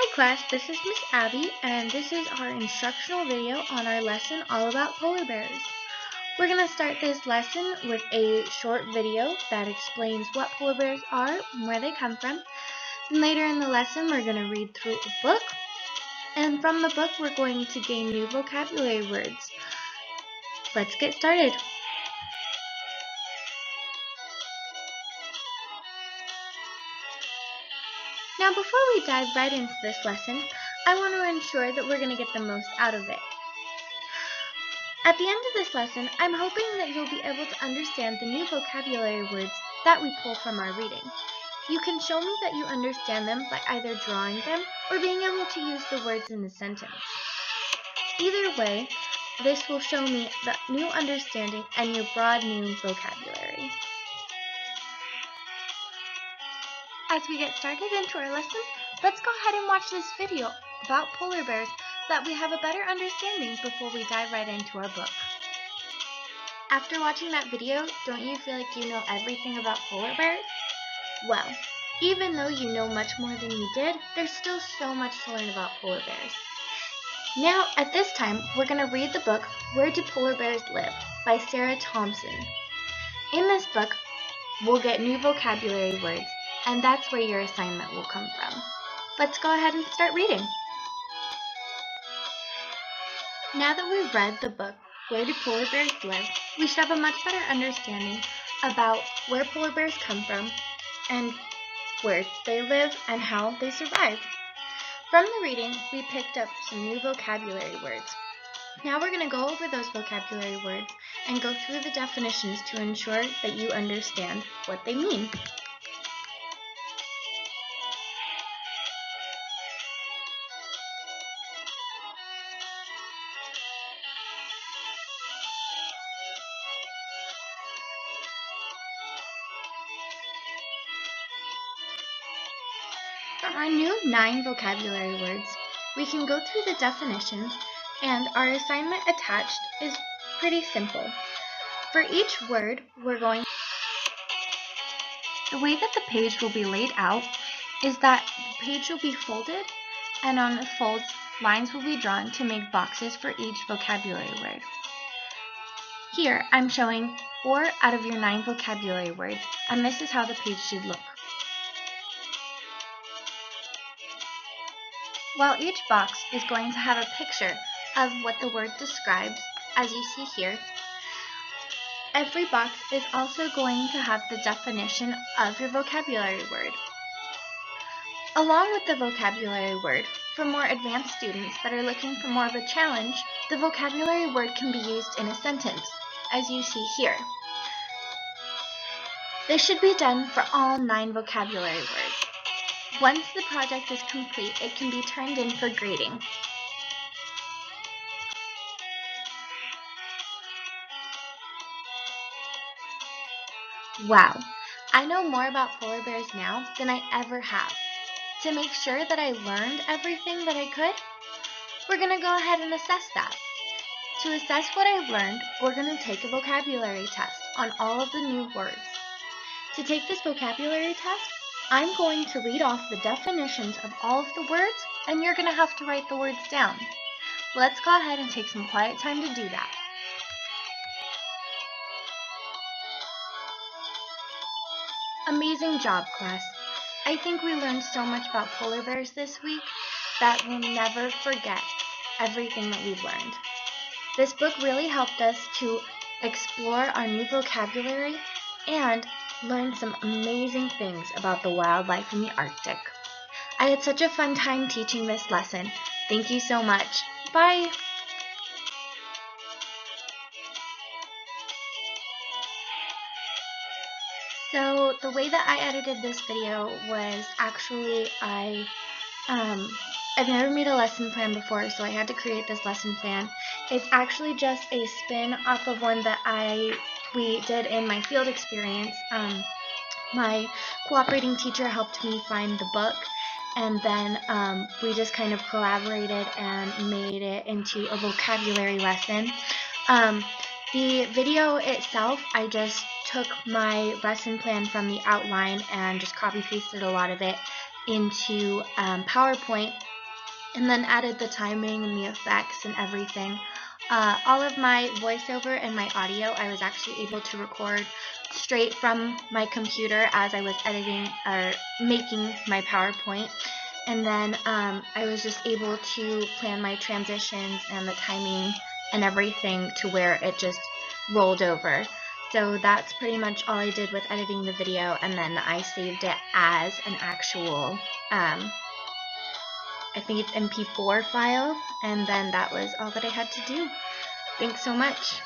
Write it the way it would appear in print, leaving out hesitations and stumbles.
Hi class, this is Miss Abby, and this is our instructional video on our lesson all about polar bears. We're going to start this lesson with a short video that explains what polar bears are and where they come from. And later in the lesson, we're going to read through a book, and from the book, we're going to gain new vocabulary words. Let's get started. Now, before we dive right into this lesson, I want to ensure that we're going to get the most out of it. At the end of this lesson, I'm hoping that you'll be able to understand the new vocabulary words that we pull from our reading. You can show me that you understand them by either drawing them or being able to use the words in the sentence. Either way, this will show me the new understanding and your broad new vocabulary. As we get started into our lesson, let's go ahead and watch this video about polar bears so that we have a better understanding before we dive right into our book. After watching that video, don't you feel like you know everything about polar bears? Well, even though you know much more than you did, there's still so much to learn about polar bears. Now, at this time, we're going to read the book, Where Do Polar Bears Live? By Sarah Thompson. In this book, we'll get new vocabulary words, and that's where your assignment will come from. Let's go ahead and start reading. Now that we've read the book, Where Do Polar Bears Live?, we should have a much better understanding about where polar bears come from and where they live and how they survive. From the reading, we picked up some new vocabulary words. Now we're going to go over those vocabulary words and go through the definitions to ensure that you understand what they mean. For our new 9 vocabulary words, we can go through the definitions, and our assignment attached is pretty simple. For each word, the way that the page will be laid out is that the page will be folded, and on the folds, lines will be drawn to make boxes for each vocabulary word. Here, I'm showing 4 out of your 9 vocabulary words, and this is how the page should look. While each box is going to have a picture of what the word describes, as you see here, every box is also going to have the definition of your vocabulary word. Along with the vocabulary word, for more advanced students that are looking for more of a challenge, the vocabulary word can be used in a sentence, as you see here. This should be done for all 9 vocabulary words. Once the project is complete, it can be turned in for grading. Wow, I know more about polar bears now than I ever have. To make sure that I learned everything that I could, we're going to go ahead and assess that. To assess what I've learned, we're going to take a vocabulary test on all of the new words. To take this vocabulary test, I'm going to read off the definitions of all of the words, and you're going to have to write the words down. Let's go ahead and take some quiet time to do that. Amazing job, class. I think we learned so much about polar bears this week that we'll never forget everything that we've learned. This book really helped us to explore our new vocabulary and learn some amazing things about the wildlife in the Arctic. I had such a fun time teaching this lesson. Thank you so much. Bye! So the way that I edited this video was actually I've never made a lesson plan before, so I had to create this lesson plan. It's actually just a spin off of one that we did in my field experience. My cooperating teacher helped me find the book, and then we just kind of collaborated and made it into a vocabulary lesson. The video itself, I just took my lesson plan from the outline and just copy pasted a lot of it into PowerPoint and then added the timing and the effects and everything. All of my voiceover and my audio I was actually able to record straight from my computer as I was editing or making my PowerPoint. And then I was just able to plan my transitions and the timing and everything to where it just rolled over. So that's pretty much all I did with editing the video, and then I saved it as an actual, I think it's MP4 file, and then that was all that I had to do. Thanks so much.